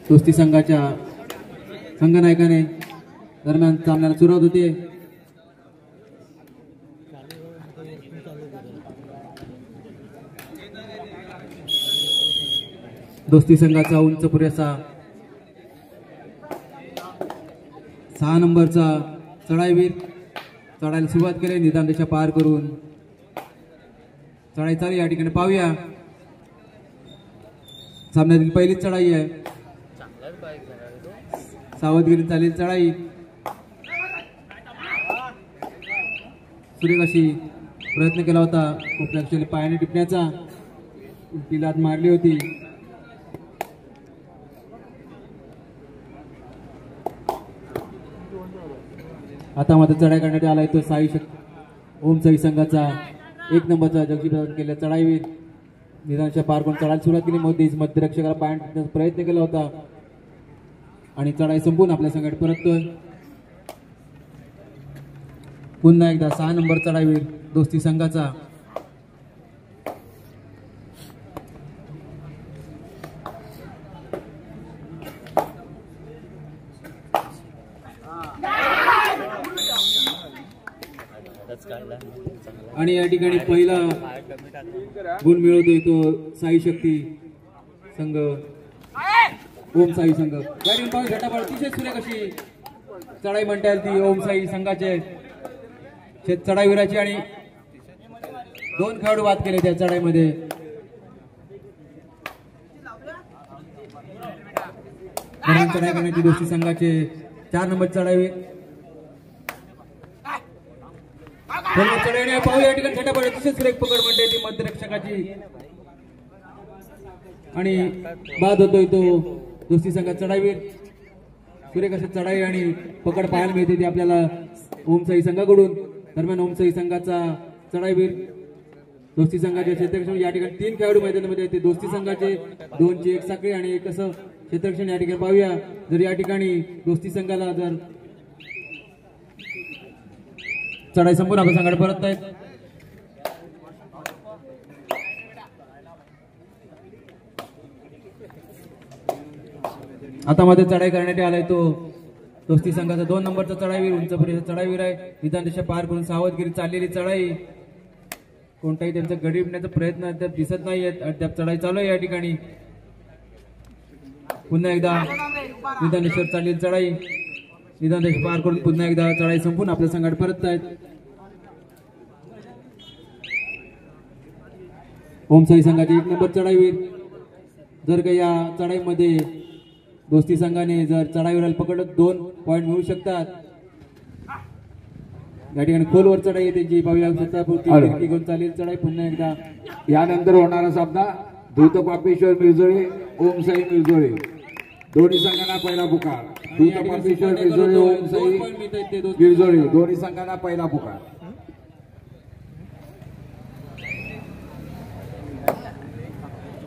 दोस्ती संघाच्या संघनायकाने दरम्यान सामन्याला सुरुवात होते। दोस्ती संघाचा उंच पुरेसा 6 नंबरचा चढाईवीर चढायला सुरुवात केली, निदान रेषा पार करून चढाई चालू। या ठिकाणी पाहूया सामन्यातील पहिलीच चढाई आहे, सावधगिरी चालेल चढाई। सुरेख अशी प्रयत्न केला होता खूप पायाने टिपण्याचा, उलटी लात मारली होती। आता मात्र चढाई करण्यात आलाय तो ओम साई संघाचा 1 नंबरचा जगदीश केला चढाईवीर निदानच्या पार करून चढायला सुरुवात केली। मोदीच मध्यरक्षकाला पाय टाकण्याचा प्रयत्न केला होता आणि चढाई संपून आपल्या संघात परततोय। पुन्हा एकदा 6 नंबर चढाईवीर दोस्ती संघाचा आणि या ठिकाणी पहिला गुण मिळवतोय तो साई शक्ती संघ ओम साई संघ। झटापट अतिशय सुरेख अशी चढाई म्हणता येईल ती ओम साई संघाचे चढाईवीराची आणि 2 खेळाडू बाद केले त्या चढाईमध्ये। चढाई करण्याची दोस्ती संघाचे 4 नंबर चढाईवीर पाहू। या ठिकाणी झटापट अतिशय सुरेख पकड म्हणते ती मध्यरक्षकाची आणि बाद होतोय तो दोस्ती संघात चढाईवीर। सुरेख अशी चढाई आणि पकड पाहायला मिळते ती आपल्याला ओम साई संघाकडून। दरम्यान ओम साई संघाचा चढाईवीर दोस्ती संघाचे क्षेत्ररक्षण या ठिकाणी 3 खेळाडू मैदानामध्ये येते दोस्ती संघाचे 2ची 1 साखळी आणि एक असं क्षेत्ररक्षण या ठिकाणी पाहूया। जर या ठिकाणी दोस्ती संघाला जर चढाई संपूर्ण आपल्या संघात परत आहेत। आता मध्ये चढाई करण्यात आलाय तो दोस्ती संघाचा 2 नंबरचा चढाईवीर उंच पुरेसा चढाईवीर आहे। निदान रेषा पार करून सावधगिरी चाललेली चढाई, कोणताही त्यांचा गडी विकण्याचा प्रयत्न अद्याप दिसत नाहीयेत, अद्याप चढाई चालू आहे। या ठिकाणी पुन्हा एकदा निदान रेषेवर चाललेली चढाई, निदान रेषा पार करून पुन्हा एकदा चढाई संपून आपल्या संघात परत आहेत। ओम साई संघाची 1 नंबर चढाईवीर जर का या चढाईमध्ये दोस्ती संघाने जर चढाईवीराला पकडत 2 पॉइंट मिळू शकतात। या ठिकाणी खोलवर चढाई येते जी पाहूया घेऊन चालेल चढाई। पुन्हा एकदा यानंतर होणारा सामना दूतपापेश्वर मिरजोळे ओम साई मिरजोळे दोन्ही संघांना पहिला पुकार। दूतपापेश्वर मिरजोळे ओम साई मिरजोळे दोन्ही संघांना पहिला पुकार।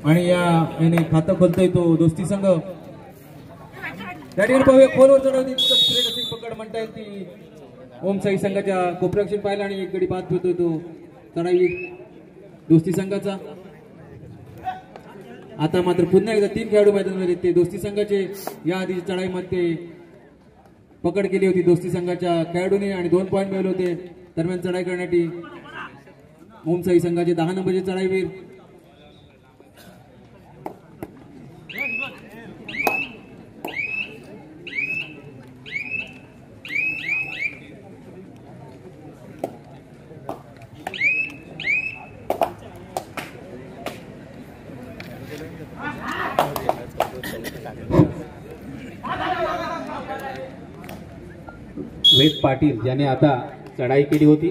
आणि याने खातं खोलतोय तो दोस्ती संघ। या ठिकाणी पाहूया खोलवर चढवते पकड म्हणता येईल ती ओम साई संघाच्या कोपरक्षण पाहिला आणि 1 गडी बाद होतोय तो चढाईवीर दोस्ती संघाचा। आता मात्र पुन्हा एकदा 3 खेळाडू मैदानामध्ये ते दोस्ती संघाचे या आधी चढाईमध्ये पकड केली होती दोस्ती संघाच्या खेळाडूने आणि 2 पॉइंट मिळवले होते। दरम्यान चढाई करण्यासाठी ओम साई संघाचे 10 नंबरचे चढाईवीर वेद पाटील ज्याने आता चढाई केली होती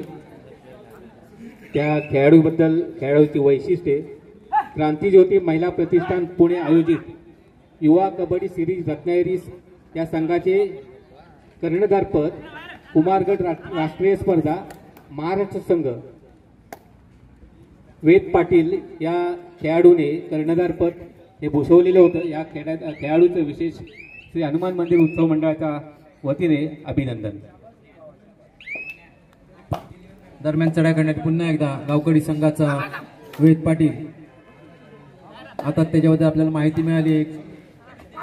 त्या खेळाडूची वैशिष्ट्ये क्रांतीज्योती महिला प्रतिष्ठान पुणे आयोजित युवा कबड्डी सिरीज रत्नागिरी या संघाचे कर्णधारपद, कुमारगड राष्ट्रीय स्पर्धा महाराष्ट्र संघ वेद पाटील या खेळाडूने कर्णधारपद हे भूषवलेलं होतं। या खेळाडूचं विशेष श्री हनुमान मंदिर उत्सव मंडळाच्या वतीने अभिनंदन। दरम्यान चढाई करण्यात पुन्हा एकदा गावकडी संघाचा वेद पाटील। आता त्याच्याबद्दल आपल्याला माहिती मिळाली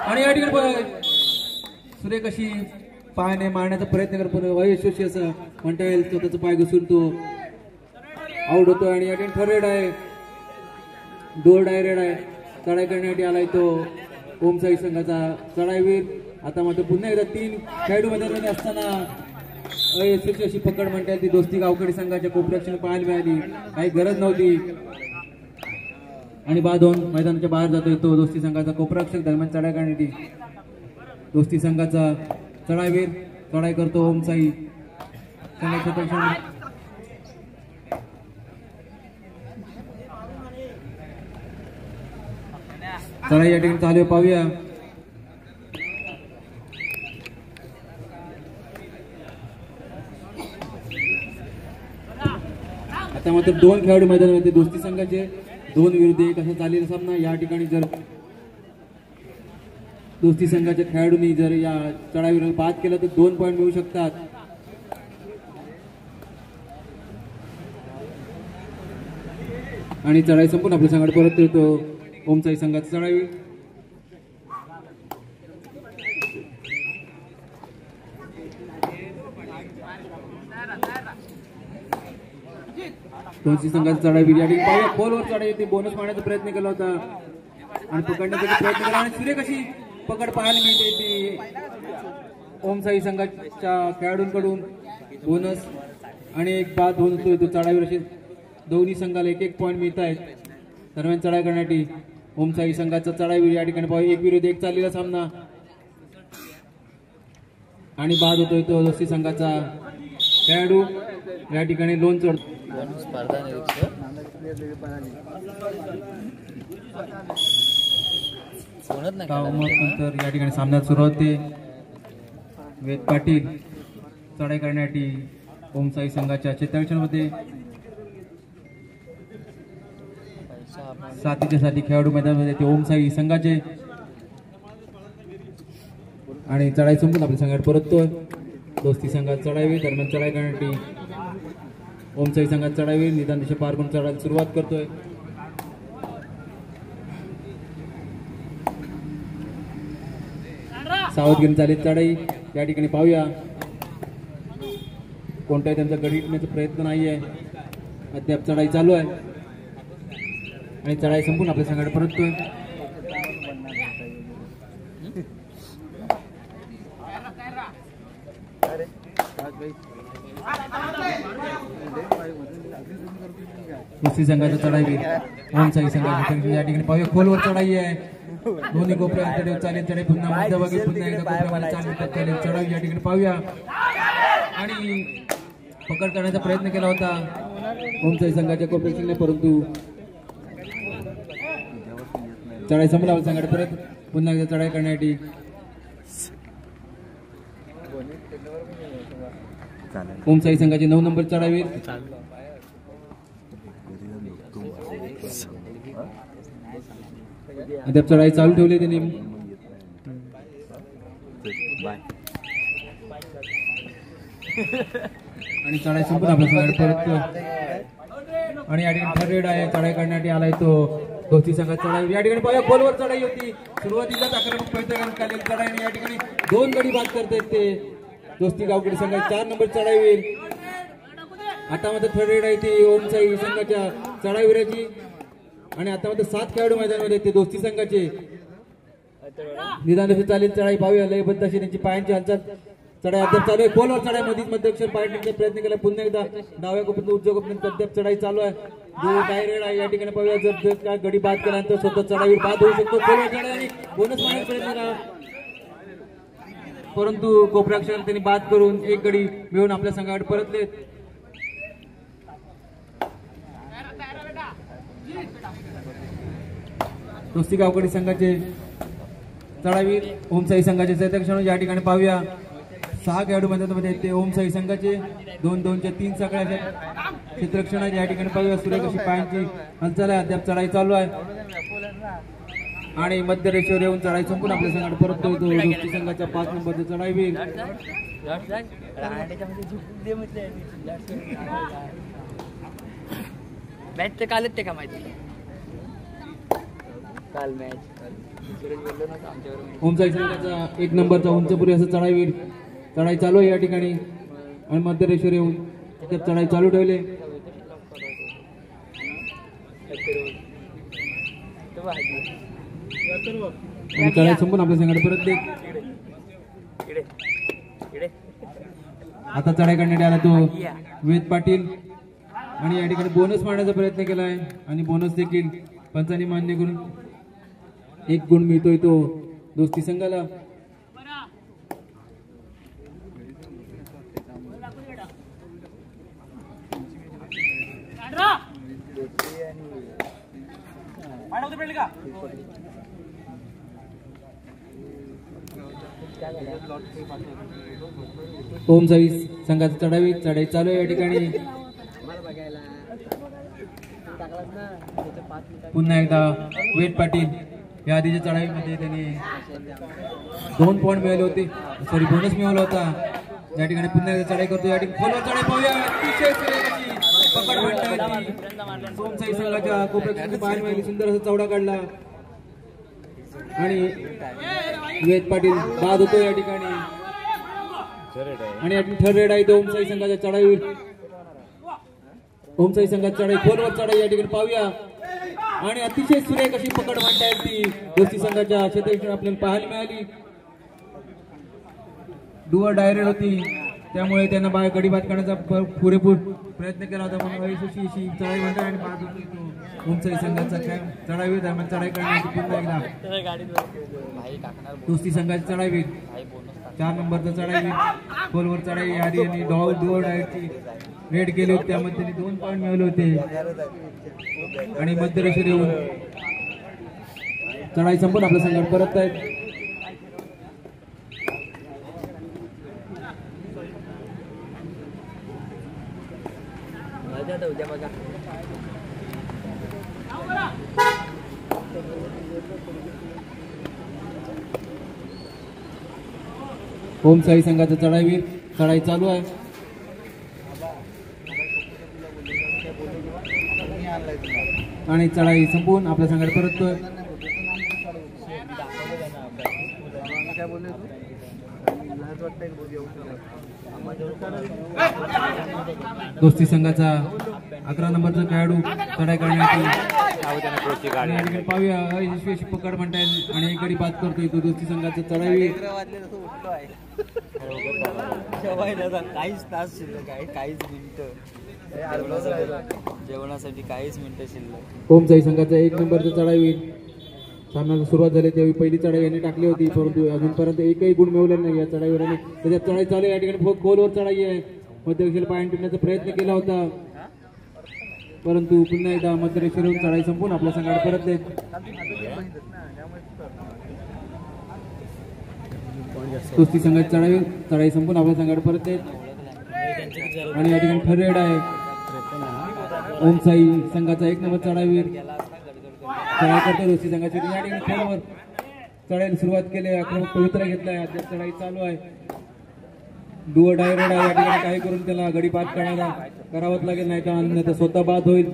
आणि या ठिकाणी बघा, सुरेख अशी पायाने मारण्याचा प्रयत्न करतो, पण अयशस्वी असं म्हणता येईल. स्वतःचा पाय घुसून तो आउट होतो. आणि या ठिकाणी थर्ड रेड आहे, डोर डायरेड आहे. चढाई करण्यासाठी आलाय तो ओमसाई संघाचा चढाईवीर. आता मात्र पुन्हा एकदा 3 खेळाडू मैदानामध्ये असताना अयशस्वी अशी पकड म्हणता येईल ती दोस्ती गावकडी संघाच्या कोपरक्षण पाहायला मिळाली. काही गरज नव्हती. आणि 2 मैदानाच्या बाहेर जातोय तो दोस्ती संघाचा कोपरक्षक. दरम्यान चढाई करण्यासाठी दोस्ती संघाचा चढाईवीर चढाई करतो ओमसाई संघाच्या. चढाई या ठिकाणी चालू आहे, पाहूया. आता मात्र 2 खेळाडू मैदानामध्ये दोस्ती संघाचे 2 विरुद्ध 1 असा चालेल सामना. या ठिकाणी जर दोस्ती संघाच्या खेळाडूंनी जर या चढाईवर बाद केलं तर 2 पॉईंट मिळू शकतात. आणि चढाई संपून आपल्या संघात परत येतो ओमसाई संघाचा चढाई. दोस्ती संघाचा चढाई या ठिकाणी बॉलवर चढाई होती. बोनस मारण्याचा प्रयत्न केला होता आणि पकडण्याचा प्रयत्न केला आणि सुरेख अशी पकड पाहायला मिळते ती ओमसाई संघाच्या खेळाडूंकडून. बोनस आणि एक बाद होतो तो चढाईवर. असे दोन्ही संघाला 1-1 पॉईंट मिळत आहेत. दरम्यान चढाई करण्यासाठी ओमसाई संघाचा चढाईवीर या ठिकाणी 1 विरुद्ध 1 चाललेला सामना. आणि बाद होतोय तो दोस्ती संघाचा खेळाडू या ठिकाणी लोन चढतो. नंतर या ठिकाणी सामन्यात सुरुवात होते. वेद पाटील चढाई करण्यासाठी ओमसाई संघाच्या क्षेत्ररक्षणामध्ये. साथीच्या साठी खेळाडू मैदानामध्ये ते ओमसाई संघाचे. आणि चढाई संपून आपल्या संघात परततोय दोस्ती संघात चढाईवीर. दरम्यान चढाई करण्यासाठी ओमसाई संघात चढाईवीर निदान दिशा पार करून चढायला सुरुवात करतोय. सावधगिरी चालेल चढाई या ठिकाणी पाहूया. कोणताही त्यांचा गडी टिकण्याचा प्रयत्न नाहीये. अद्याप चढाई चालू आहे आणि चढाई संपून आपल्या संघात परततोय. दोस्ती संघाचा चढाईवीर ओमसाई संघाच्या या ठिकाणी पाहूया. खोलवर चढाई आहे. दोन्ही कोपऱ्यामध्ये चालेल चढाई. पुन्हा मध्यभागी पुन्हा एकदा कोपऱ्यामध्ये चालेल चढाई या ठिकाणी पाहूया. आणि पकड करण्याचा प्रयत्न केला होता ओमसाई संघाच्या कोपऱ्याने, परंतु चढाई संपला. संघात परत पुन्हा एकदा चढाई करण्यासाठी ओमसाई संघाचे 9 नंबर चढाईवीर अद्याप चढाई चालू ठेवली त्यांनी. आणि चढाई संपून आपल्या संघात परत. आणि या ठिकाणी थर्ड रेड आहे. चढाई करण्यासाठी आलाय तो दोस्ती संघात चढाई. या ठिकाणी पाहूया गोलवर चढाई होती. सुरुवातीलाच आक्रमक प्रयत्न करण्यात चढाई. या ठिकाणी 2 गडी बाद करतायत ते दोस्ती गावकडी संघात 4 नंबर चढाईवीर. आता मात्र थर्ड रेड आहे ती ओमसाई संघाच्या चढाईवीराची. आणि आता मात्र 7 खेळाडू मैदानामध्ये ते दोस्ती संघाचे. निदान चालेल चढाई पाहूया. लयबद्ध अशी त्यांची पायांची हालचाल. चढाई अद्याप चालू आहे. खोलवर चढाई मधीच मध्यक्षर पाय टिकण्याचा प्रयत्न केला. पुन्हा एकदा डाव्या कोपऱ्यातून उजव्या कोपऱ्यात अद्याप चढाई चालू आहे. जो डायरेड आहे या ठिकाणी पाहूया. जर काय गडी बाद केल्यानंतर स्वतः चढाईवर बाद होऊ शकतो. खोलवर चढाई आणि बोनस मारण्याचा प्रयत्न करा, परंतु कोपऱ्याक्षर त्यांनी बाद करून 1 गडी मिळून आपल्या संघाकडे परतलेत. दोस्ती गावकडी संघाचे चढाईवीर ओमसाई संघाचे क्षेत्ररक्षण या ठिकाणी पाहूया. 6 खेळाडू मैदानामध्ये ते ओमसाई संघाचे 2-2च्या 3 सगळ्या क्षेत्ररक्षण या ठिकाणी पाहूया. सुरेख अशी पायांची हालचाल आहे. अद्याप चढाई चालू आहे आणि मध्य रेषेवर येऊन चढाई संपून आपल्या संघात परततो तो दोस्ती संघाच्या 5 नंबरचा चढाईवीर. मॅच कालच ते का माहिती काल मॅच ओमसाई संघाचा एक नंबरचा उंचपुरी असं चढाईवीर चढाई चालू आहे या ठिकाणी आणि मध्यरेश्वर येऊन इथे चढाई चालू ठेवले आणि चढाई संपून आपल्या संघात परत देत आता चढाई करण्यात आला तो वेद पाटील आणि या ठिकाणी बोनस मारण्याचा प्रयत्न केलाय आणि बोनस देखील पंचांनी मान्य करून 1 गुण मिळतोय तो दोस्ती संघाला ओमसाई संघाचा चढाई चालू आहे या ठिकाणी पुन्हा एकदा वेद पाटील या आधीच्या चढाईमध्ये त्यांनी 2 पॉइंट मिळवले होते सॉरी बोनस मिळवला होता या ठिकाणी पुन्हा एकदा चढाई करतो या ठिकाणी खोलवर चढाई पाहूया अतिशय पकड म्हणतात ओमसाई संघाच्या कोपऱ्यात पाहायला मिळाली सुंदर असा चौडा काढला आणि वेद पाटील बाद होतो या ठिकाणी आणि या ठिकाणी थर्ड रेड आहे तो ओमसाई संघाच्या चढाई ओमसाई संघात चढाई खोलवर चढाई या ठिकाणी पाहूया आणि अतिशय सुरेख अशी पकड म्हणता येईल ती दोस्ती संघाच्या क्षेत्ररक्षण आपल्याला पाहायला मिळाली डुअर डायरेक्ट होती त्यामुळे त्यांना बाहेर गडी बाद करण्याचा पुरेपूर प्रयत्न केला होता म्हणून यशस्वी अशी चढाई म्हणतात आणि बाद होती तो ओमसाई संघाचा चढाई दरम्यान चढाई करण्याची पुन्हा एकदा दोस्ती संघाची चढाई 4 नंबरचा चढाई खोलवर चढाई आधी आणि डुअर डायरेक्टची रेड केले होते त्यामध्ये त्यांनी 2 पॉइंट मिळवले होते आणि मध्यरेश्वर येऊन चढाई संपून आपल्या संघात परत आहेत ओमसाई संघाचा चढाई चालू आहे आणि चढाई संपून आपल्या संघात परततोय दोस्ती संघाचा 11 नंबरचा खेळाडू चढाई करण्याची पाहूया यशस्वी अशी पकड म्हणता येईल आणि एक गडी बाद करतोय तो दोस्ती संघाचा चढाई काहीच तास शिल्लक आहे काहीच मिनिटं जेवणासाठी काहीच मिनिटं शिल्लक ओमसाई संघाचा 1 नंबरचा चढाई सामन्याला सुरुवात झाली त्यावेळी पहिली चढाई यांनी टाकली होती परंतु अजूनपर्यंत एकही गुण मिळवले नाही या चढाईवर आणि त्याच्यात चढाई चालू आहे या ठिकाणी खोलवर चढाई आहे मध्यरेषेला पाय टिपण्याचा प्रयत्न केला होता परंतु पुन्हा एकदा मध्यरेषेवरून चढाई संपून आपल्या संघात परतले कुस्ती संघाची चढाई संपून आपल्या संघात परतले आणि या ठिकाणी थर्ड रेड आहे ओमसाई संघाचा 1 नंबर चढाईवीर चढाई करतो दोस्ती संघाची या ठिकाणी खोलवर चढाईला सुरुवात केली आक्रमक पवित्रा घेतलाय अद्याप चढाई चालू आहे डुअर डायरेक्ट आहे या ठिकाणी काही करून त्याला गडी बाद करावंच लागेल नाही तर स्वतः बाद होईल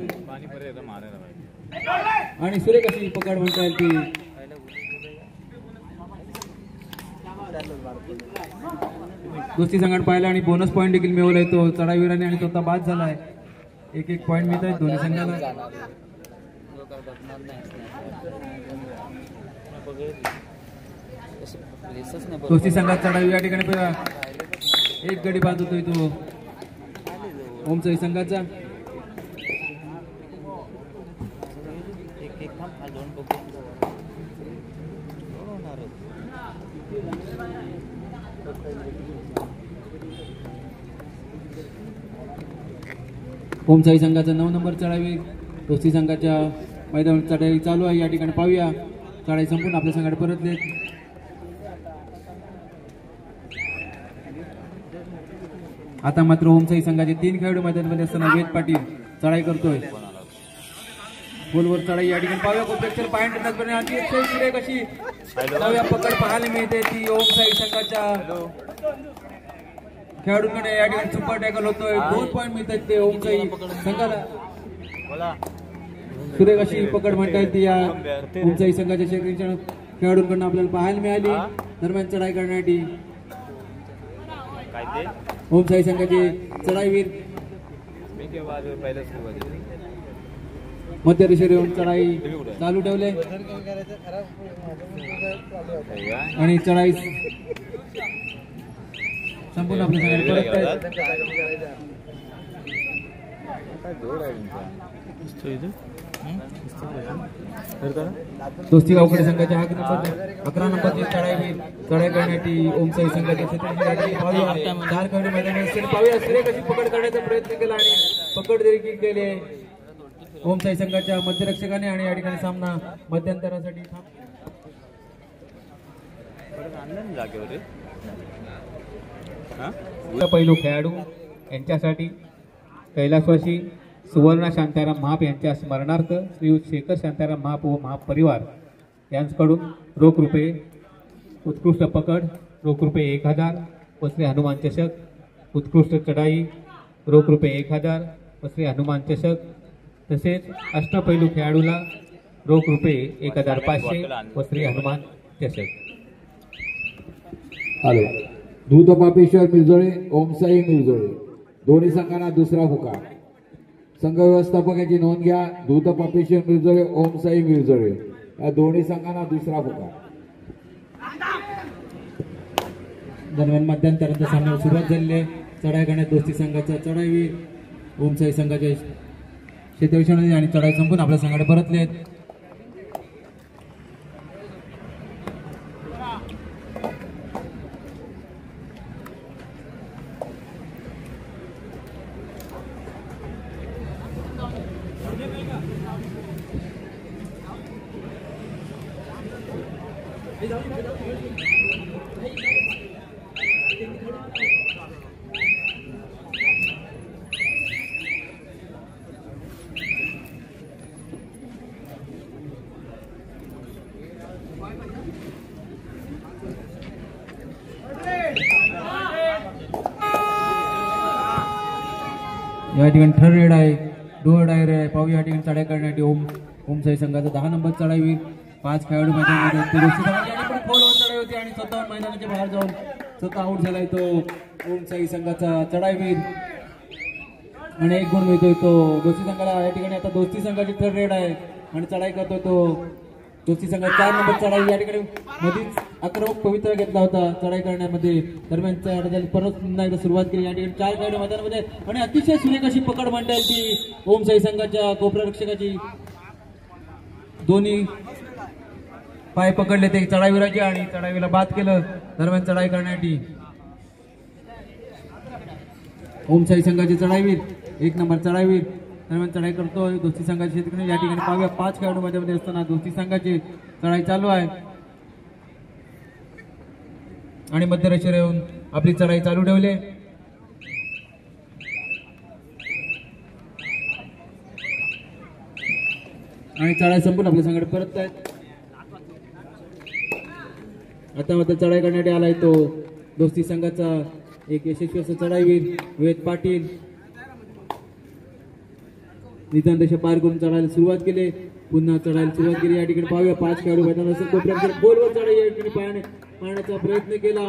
आणि सुरेख अशी पकड म्हणता येईल ती दोस्ती संघात पाहिला आणि बोनस पॉईंट देखील मिळवलाय तो चढाईवीराने आणि स्वतः बाद झालाय 1-1 पॉईंट मिळत आहेत दोन्ही संघाला दोस्ती संघात चढाई या ठिकाणी 1 गडी बाद होतोय तो ओमसाई संघाचा ओमसाई संघाचा 9 नंबर चढाई दोस्ती संघाच्या मैदान चढाई चालू आहे या ठिकाणी पाहूया चढाई संपून आपल्या संघात परतले आता मात्र ओमसाई संघाचे 3 खेळाडू मैदानामध्ये असताना वेद पाटील चढाई करतोय गोलवर चढाई या ठिकाणी पाहूया कोपेक्षर पॉइंट कशी पाहूया पकड पाहायला मिळते ती ओमसाई संघाच्या खेळाडूंकडे या ठिकाणी सुपर टॅकल होतोय 2 पॉईंट मिळतात ते ओमसाई संघाला सुरेख अशी पकड म्हणता येते या ओमसाई संघाच्या क्षेत्ररक्षण खेळाडूंकडून आपल्याला पाहायला मिळाली. दरम्यान चढाई करण्यासाठी ओम साई संघाचे चढाईवीर मध्य दिशेवर येऊन चढाई चालू ठेवले आणि चढाई संपूर्ण आपल्या संघाने परत दोस्ती गावकडे संघाच्या 11 नंबरची चढाई करण्यासाठी ओम साई संघाच्या 4 खेळाडू मैदानात पाहूया. कशी पकड करण्याचा प्रयत्न केला आणि पकड देखील केले ओम साई संघाच्या मध्यरक्षकाने आणि या ठिकाणी सामना मध्यंतरासाठी पैलू खेळाडू यांच्यासाठी कैलासवासी सुवर्ण शांताराम महाप यांच्या स्मरणार्थ श्री शेखर शांताराम महाप व महाप परिवार यांच्याकडून रोख रुपये उत्कृष्ट पकड रोख रुपये 1000 व श्री हनुमान चषक उत्कृष्ट चढाई रोख रुपये 1000 व श्री हनुमान चषक तसेच अष्टपैलू खेळाडूला रोख रुपये 1500 व श्री हनुमान चषक. आले दूधपापेश्वर मिरजोळे ओमसाई मिरजोळे दोन्ही संघांना दुसरा पुकार. संघ व्यवस्थापकाची नोंद घ्या. दूधपापेश्वर मिरजोळे ओमसाई मिरजोळे या दोन्ही संघांना दुसरा पुकार. दरम्यान मध्यंतराच्या सामन्याला सुरुवात झालेली आहे. चढाई करण्यात दोस्ती संघाचा चढाईवीर ओम साई संघाच्या क्षेत्ररक्षण आणि चढाई संपून आपल्या संघाकडे परतले आहेत. या ठिकाणी ठर रेड आहे, डोर डायर आहे. पाहू या ठिकाणी चढाई करण्यासाठी ओम साई संघाचा 10 नंबर चढाईवीर 5 खेळाडू मैदानामध्ये खोलवर चढाई होती आणि स्वतः मैदानाच्या बाहेर जाऊन स्वतः आऊट झालाय तो ओम साई संघाचा चढाईवीर आणि 1 गुण मिळतोय तो दोस्ती संघाला. या ठिकाणी आता दोस्ती संघाची ठर रेड आहे आणि चढाई करतोय तो दोस्ती संघ 4 नंबर चढाई. या ठिकाणी मधीच आक्रमक पवित्रा घेतला होता चढाई करण्यामध्ये. दरम्यान परत पुन्हा एकदा सुरुवात केली. या ठिकाणी 4 खेळाडू मैदानामध्ये आणि अतिशय सुरेख अशी पकड म्हणता येईल ती ओम साई संघाच्या गोप्ररक्षकाची. दोन्ही पाय पकडले ते चढाईवीराचे आणि चढाईवीला बाद केलं. दरम्यान चढाई करण्यासाठी ओम साई संघाचे चढाईवीर 1 नंबर चढाईवीर दरम्यान चढाई करतोय दोस्ती संघाची. या ठिकाणी पाहूया 5 खेळाडू मध्ये असताना दोस्ती संघाची चढाई चालू आहे आणि मध्यरेषेवर येऊन आपली चढाई चालू ठेवली आणि चढाई संपून आपल्या संघाकडे परत आहेत. आता मात्र चढाई करण्यासाठी आलाय तो दोस्ती संघाचा एक यशस्वी असा चढाईवीर विवेक पाटील. निदान रेषा पार करून चढायला सुरुवात केली. पुन्हा चढायला सुरुवात केली. या ठिकाणी पाहूया 5 खेळाडू मैदानात गोलवर चढाई या ठिकाणी पाहण्याचा प्रयत्न केला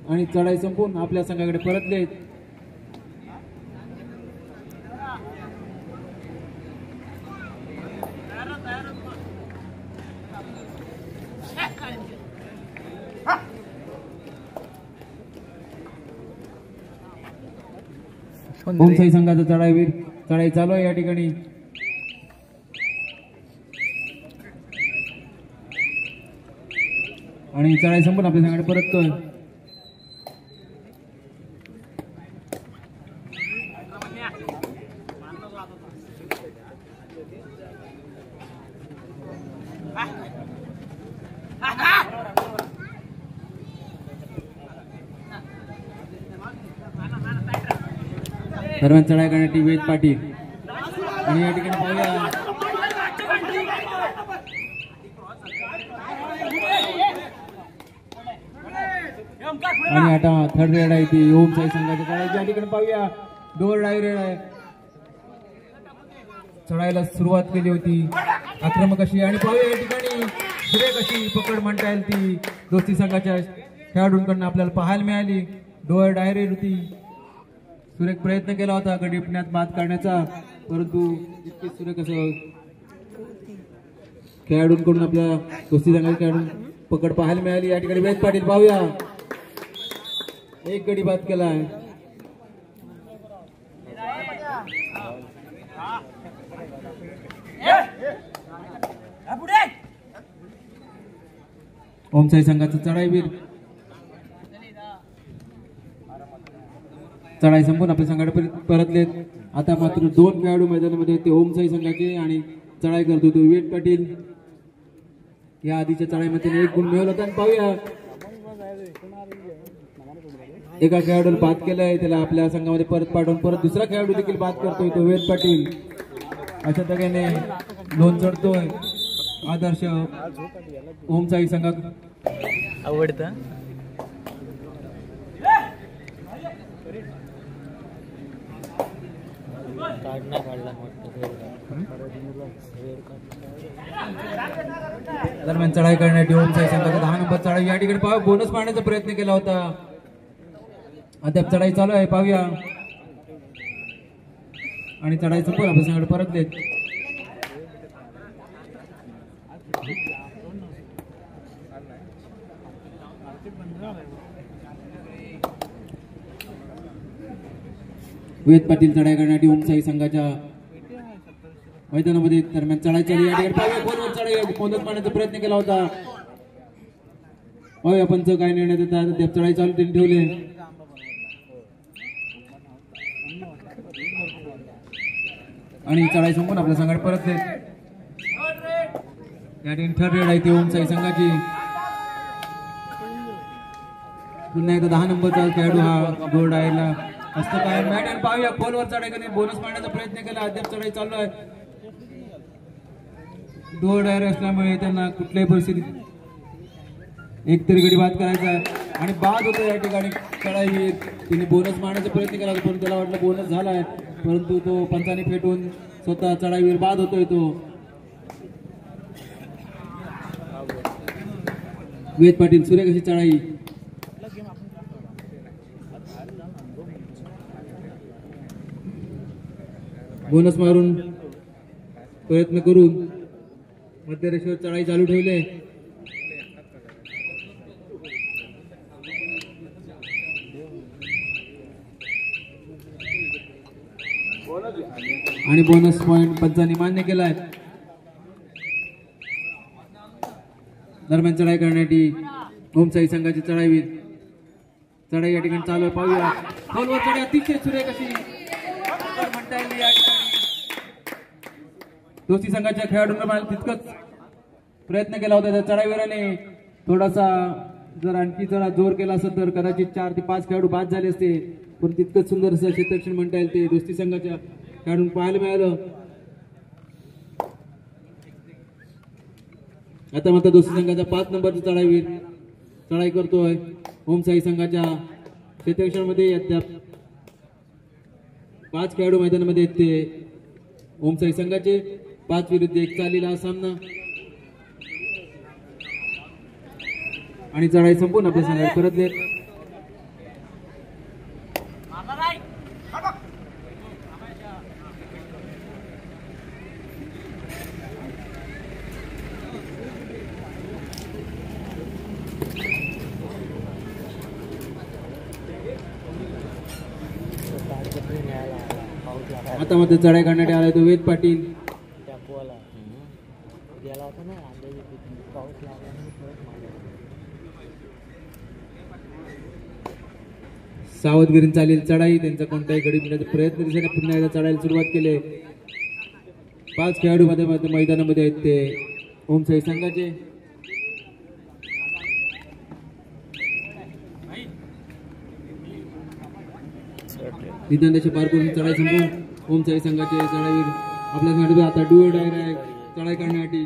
आणि चढाई संपून आपल्या संघाकडे परतले. ओम साई संघाचा चढाईवीर चढाई चालू आहे या ठिकाणी आणि चढाई संपून आपल्या संघाकडे परततोय. दरम्यान चढाई करण्यासाठी विवेक पाटील आणि या ठिकाणी पाहूया आणि आता थर्ड रेड आहे ती ओम साई संघाच्या चढाईची. या ठिकाणी पाहूया डोर डाय रेड आहे. चढाईला सुरुवात केली होती आक्रमक अशी आणि पाहूया या ठिकाणी सुरेख अशी पकड म्हणता येईल ती दोस्ती संघाच्या खेळाडूंकडून आपल्याला पाहायला मिळाली. डोअर डायरेक्ट होती. सुरेख प्रयत्न केला होता गडीपण्यात मात करण्याचा, परंतु इतके सुरेख असं खेळाडूंकडून आपल्या दोस्ती संघाच्या खेळाडून पकड पाहायला मिळाली. या ठिकाणी वेद पाटील पाहूया, एक गडी बाद केलाय. ओमसाई संघाचा चढाईवीर चढाई संपून आपल्या संघाकडे परतलेत. आता मात्र 2 खेळाडू मैदानामध्ये ते ओमसाई संघाचे आणि चढाई करतो तो वेद पाटील. या आधीच्या चढाईमध्ये 1 गुण मिळवला होता. पाहूया, एका खेळाडूला बाद केलाय, त्याला आपल्या संघामध्ये परत पाठवून परत दुसरा खेळाडू देखील बाद करतोय तो वेद पाटील. अशा प्रकारे लोन चढतोय आदर्श ओमसाई संघ. आवडतं दरम्यान चढाई करण्यासाठी ओमसाई संघाचा 10 नंबर चढाई. या ठिकाणी पाहू बोनस मारण्याचा प्रयत्न केला होता. अद्याप चढाई चालू आहे. पाहूया, आणि चढाई संपून आपल्या संघाकडे परतलेत. वेद पाटील चढाई करण्यासाठी ओमसाई संघाच्या मैदानामध्ये दरम्यान चढाई चालू. या ठिकाणी पाहूया कोणवर चढाई बोनस मारण्याचा प्रयत्न केला होता. पाहूया पंच काय निर्णय देतात. अद्याप चढाई चालू त्यांनी ठेवले. आणि चढाई संपून आपल्या संघात परतले. या ठिकाणी थर्ड रेड आहे ती ओमसाई संघाची. पुन्हा एकदा 10 नंबरचा खेळाडू हा गोल डायरला असतं काय मॅट. आणि पाहूया खोलवर चढाई करणे बोनस मारण्याचा प्रयत्न केला. अद्याप चढाई चालू आहे. गोल डायर असल्यामुळे त्यांना कुठल्याही परिस्थितीत एकतरी गडी बाद करायचा आहे. आणि बाद होतो या ठिकाणी चढाई. तिने बोनस मारण्याचा प्रयत्न केला पण त्याला वाटलं बोनस झालाय, परंतु तो पंचाने फेटून स्वतः चढाईवीर बाद होतोय. तो वेद पाटील सुरेख अशी चढाई. बोनस मारून प्रयत्न करून मध्यरेषेवर चढाई चालू ठेवले. आणि बोनस पॉइंट पंचांनी मान्य केलाय. दरम्यान चढाई करण्यासाठी ओमसाई संघाची चढाई या ठिकाणी चालू आहे. पाहूया खोलवर चढाई अतिशय सुरेख अशी म्हणता येईल. या ठिकाणी दोस्ती संघाच्या खेळाडूंना तितकंच प्रयत्न केला होता. त्या चढाईवीराने थोडासा जर आणखी जरा जोर केला असत तर कदाचित 4 ते 5 खेळाडू बाद झाले असते. पण तितकंच सुंदर असं क्षेत्ररक्षण म्हणता येईल ते दोस्ती संघाच्या खेळाडून पाहायला मिळालं. आता मात्र दोस्ती संघाचा 5 नंबरचा चढाईवीर चढाई करतोय. ओमसाई संघाच्या क्षेत्ररक्षणामध्ये अद्याप 5 खेळाडू मैदानामध्ये आहेत ते ओमसाई संघाचे. 5 विरुद्ध 1 चाललेला हा सामना. आणि चढाई संपून आपल्या संघात परतले. आता मध्ये चढाई करण्यासाठी आलाय तो वेद पाटील. सावधगिरीने चालेल चढाई. त्यांचा कोणताही गडी मिळण्याचा प्रयत्न दिसत. पुन्हा एकदा चढायला सुरुवात केली. 5 खेळाडू मध्ये मैदानामध्ये आहेत ते ओमसाई संघाचे. निदानाचे पार करून चढाई संपून ओमसाई संघाचे चढाईवीर आपल्या संघात आता डुओ डायर आहे चढाई करण्यासाठी.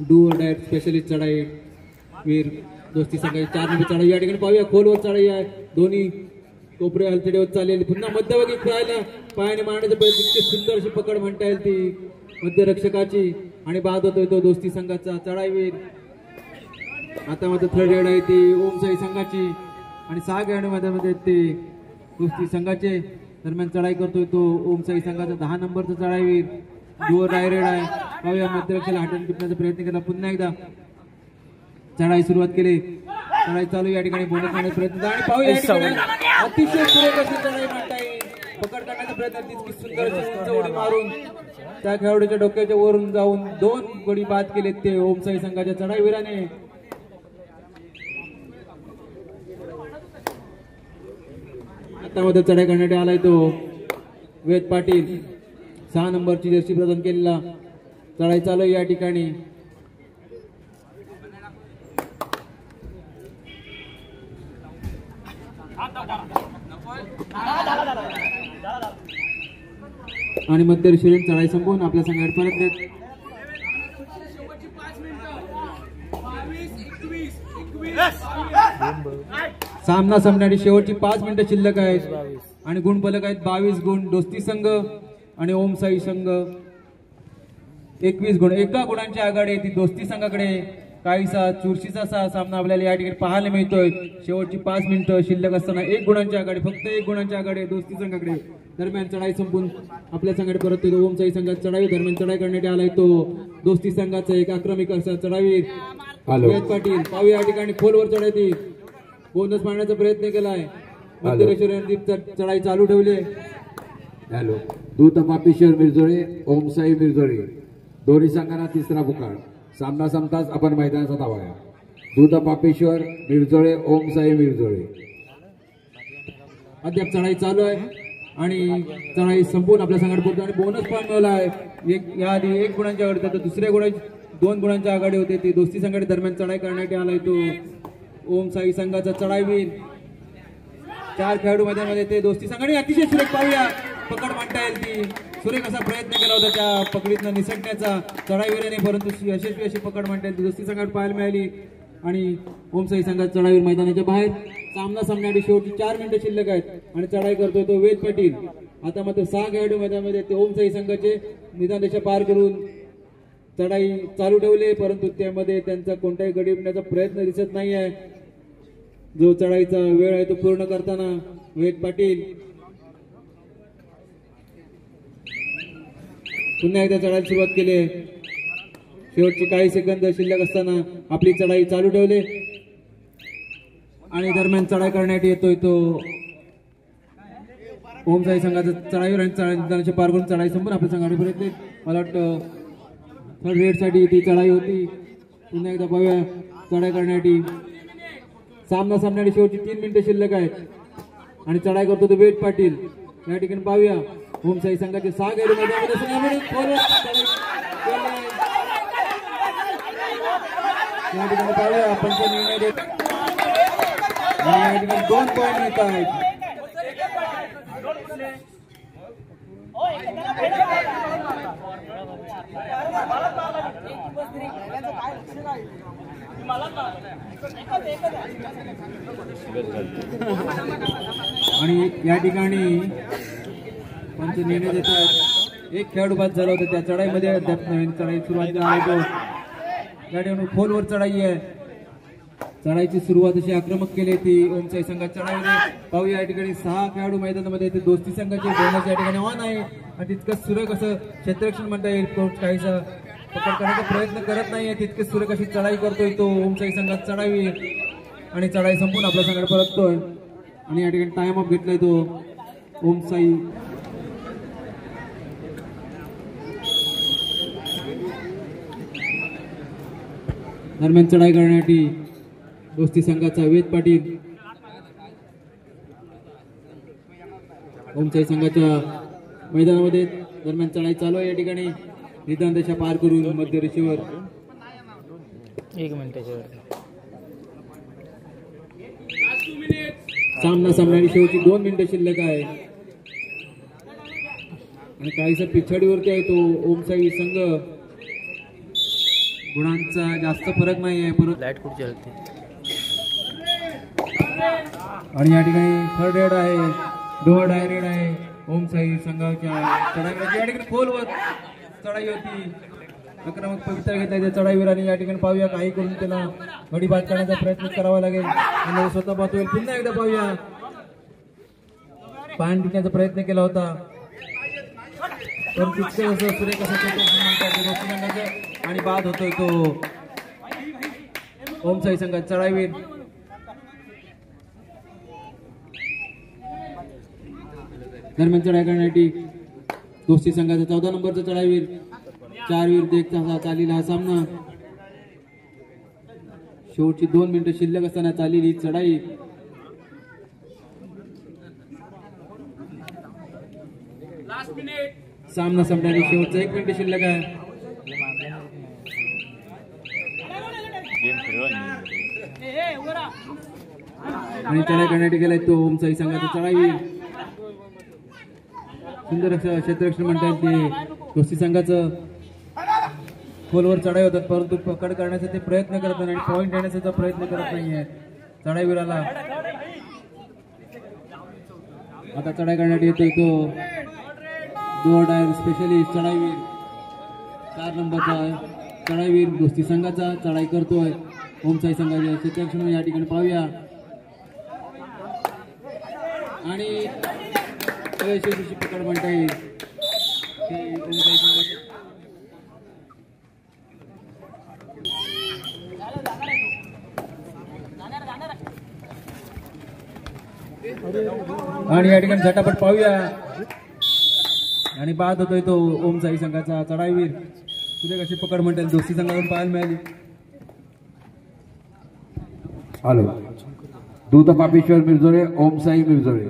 डुओ डायर स्पेशलिस्ट चढाई वीर दोस्ती संघाची 4 नंबर चढाई. या ठिकाणी पाहूया खोलवर चढाई आहे. दोन्ही कोपरे हलतेडेवर चाललेली. पुन्हा मध्यभागी खेळायला पायाने मारण्याचा प्रयत्न. इतकी सुंदर अशी पकड म्हणता येईल ती मध्यरक्षकाची. आणि बाद होतोय तो दोस्ती संघाचा चढाईवीर. आता मात्र थर्ड रेड आहे ती ओमसाई संघाची आणि 6 खेळाडूमध्ये ते दोस्ती संघाचे. दरम्यान चढाई करतोय तो ओमसाई संघाचा 10 नंबरचा चढाईवीर. डुअर डायरेड आहे. पाहूया मध्यरक्षेला हाटून टिपण्याचा प्रयत्न केला. पुन्हा एकदा चढाई सुरुवात केली. चढाई चालू या ठिकाणी बोनस मारण्याचा प्रयत्न आणि पाहूया या ठिकाणी अतिशय सुरेख अशी चढाई म्हणता येईल. पकड करण्याचा प्रयत्न तितकी सुंदर उंच उडी मारून त्या खेळाडूच्या डोक्याच्या वरून जाऊन 2 गडी बाद केलेत ते ओमसाई संघाच्या चढाईवीराने. आता मध्ये चढाई करण्यात आलाय तो वेद पाटील. 6 नंबरची जर्सी प्रदान केलेला. चढाई चालू या ठिकाणी. आणि मध्य शिरेन चढाई संपवून आपल्या संघात परत देत. सामना संपण्याची शेवटची 5 मिनिटं शिल्लक आहेत आणि गुण फलक आहेत 22 गुण दोस्ती संघ आणि ओमसाई संघ 21 गुण. एका गुणांची आघाडी ती दोस्ती संघाकडे. काहीसा चुरशीचा असा सामना आपल्याला या ठिकाणी पाहायला मिळतोय. शेवटची 5 मिनिटं शिल्लक असताना 1 गुणांची आघाडी, फक्त 1 गुणांची आघाडी दोस्ती संघाकडे. दरम्यान चढाई संपून आपल्या संघाकडे परत येतो ओमसाई संघात चढाई. दरम्यान चढाई करण्यात आलाय तो दोस्ती संघाचा एक आक्रमिक असा चढावीर वेद पाटील. पाहूया या ठिकाणी खोलवर चढाई बोनस मारण्याचा प्रयत्न केलाय. मध्यरेश्वरांनी चढाई चालू ठेवली. हॅलो दूत पापेश्वर मिरजोळे ओमसाई मिरजोळे दोन्ही संघांना तिसरा पुकार. सामना संपताच आपण मैदानाचा धावाया. दूत पापेश्वर मिरजोळे ओमसाई मिरजोळे. अद्याप चढाई चालू आहे आणि चढाई संपून आपल्या संघात पोहोचतो आणि बोनस पॉईंट मिळवला आहे. याआधी 1 गुणांची आघाडी तर दुसऱ्या गुणांची 2 गुणांची आघाडी होते ती दोस्ती संघाच्या दरम्यान चढाई करण्यात आलाय तो ओमसाई संघाचा चढाईवीर. 4 खेळाडू मैदानामध्ये ते दोस्ती संघाने अतिशय सुरेख पाहूया पकड म्हणता येईल ती सुरेख असा प्रयत्न केला होता त्या पकडीतनं निसटण्याचा चढाईवीराने, परंतु यशस्वी अशी पकड म्हणता येईल ती दोस्ती संघात पाहायला मिळाली आणि ओमसाई संघात चढाईवीर मैदानाच्या बाहेर. सामना संपण्याची शेवटची 4 मिनिटं शिल्लक आहेत आणि चढाई करतोय तो वेद पाटील. आता मात्र 6 खेळाडू मैदानामध्ये ते ओमसाई संघाचे निदान रेषा पार करून चढाई चालू ठेवले, परंतु त्यामध्ये त्यांचा कोणताही गडी उडण्याचा प्रयत्न दिसत नाही आहे. जो चढाईचा वेळ आहे तो पूर्ण करताना वेद पाटील पुन्हा एकदा चढायला सुरुवात केली. शेवटचे काही सेकंद शिल्लक असताना आपली चढाई चालू ठेवले आणि दरम्यान चढाई करण्यात येतोय तो ओमसाई संघाचा चढाईवर आणि चढाई पार करून चढाई संपून आपल्या संघाने परत. मला वाटतं थर्ड रेड साठी ती चढाई होती. पुन्हा एकदा पाहूया चढाई करण्यासाठी. सामना सामन्याची शेवटची 3 मिनिटं शिल्लक आहेत आणि चढाई करतो तो वेद पाटील. या ठिकाणी पाहूया ओमसाई संघाचे 6 खेळाडू मैदानामध्ये या ठिकाणी पाहूया आपण निर्णय देत. या ठिकाणी 2 पॉईंट मिळत आहेत. आणि या ठिकाणी पंच निर्णय देतात. 1 खेळाडू बाद झाला होता त्या चढाईमध्ये. अद्याप नवीन चढाई सुरुवात आहे तो या ठिकाणी खोलवर चढाई आहे. चढाईची सुरुवात अशी आक्रमक केली ती ओमसाई संघात चढाईने. पाहूया या ठिकाणी 6 खेळाडू मैदानामध्ये ते दोस्ती संघाचे बोलण्याचे या ठिकाणी आव्हान आहे आणि तितकंच सुरेख असं क्षेत्ररक्षण म्हणता येईल. कोच काहीसा पकड करण्याचा प्रयत्न करत नाहीये. तितकेच सुरेख अशी चढाई करतोय तो ओमसाई संघात चढावी आणि चढाई संपून आपल्या संघात परततोय आणि या ठिकाणी टाइम ऑफ घेतलाय तो ओमसाई. दरम्यान चढाई करण्यासाठी दोस्ती संघाचा वेद पाटील ओमसाई संघाच्या मैदानामध्ये. दरम्यान चढाई चालू आहे या ठिकाणी. निदान रेषा पार करून मध्य रेषेवर 1 मिनिटाच्या सामना सामन्याची शेवटची 2 मिनिटं शिल्लक आहे आणि काहीसा पिछाडीवरती आहे तो ओमसाई संघ. गुणांचा जास्त फरक नाही आहे परंतु लाईट कुठे चलते. आणि या ठिकाणी थर्ड रेड आहे, डोअर डायरेड आहे ओमसाई संघाच्या चढाईमध्ये. या ठिकाणी खोलवर चढाई होती आक्रमक पवित्रा घेतला त्या चढाईवर आणि या ठिकाणी पाहूया काही करून त्याला गडी बाद करण्याचा प्रयत्न करावा लागेल आणि स्वतः बाद होईल. पुन्हा एकदा पाहूया पान टिकण्याचा प्रयत्न केला होता पण तितकं असं सुरेख असं म्हणतात आणि बाद होतोय तो ओमसाई संघात चढाईवीर. दरम्यान चढाई करण्यासाठी दोस्ती संघाचा 14 नंबरचा चढाईवीर 4 विरुद्ध 1 तासा चाललेला हा सामना. शेवटची 2 मिनिटं शिल्लक असताना चाललेली चढाई सामना संपल्याने शेवटचा 1 मिनिट शिल्लक आहे. आणि चढाई करण्यासाठी गेलाय तो ओमसाई संघाचा चढाईवीर. सुंदर क्षेत्ररक्षण म्हणतात ते दोस्ती संघाचं खोलवर चढाई होतात परंतु पकड करण्याचा ते प्रयत्न करत नाही आणि पॉईंट येण्याचा प्रयत्न करत नाहीये चढाईवीराला. आता चढाई करण्यासाठी येतोय तो दो डायर स्पेशलिस्ट चढाईवीर 4 नंबरचा चढाईवीर दोस्ती संघाचा चढाई करतोय ओमसाई संघाच्या क्षेत्ररक्षण या ठिकाणी पाहूया आणि यशस्वी पकड म्हणता येईल ते ओमसाई संघाचे. आणि या ठिकाणी झटापट पाहूया आणि बाद होतोय तो ओमसाई संघाचा चढाईवीर. तुझे कशी पकड म्हणता येईल दोस्ती संघाकडून पाहायला मिळाली. हॅलो दूत पापेश्वर मिरजोळे ओमसाई मिरजोळे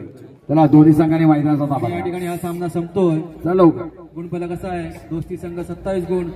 चला दोन्ही संघाने मैदानाचा ताबा. या ठिकाणी हा सामना संपतोय. चला लवकर. गुणफलक कसा आहे दोस्ती संघ 27 गुण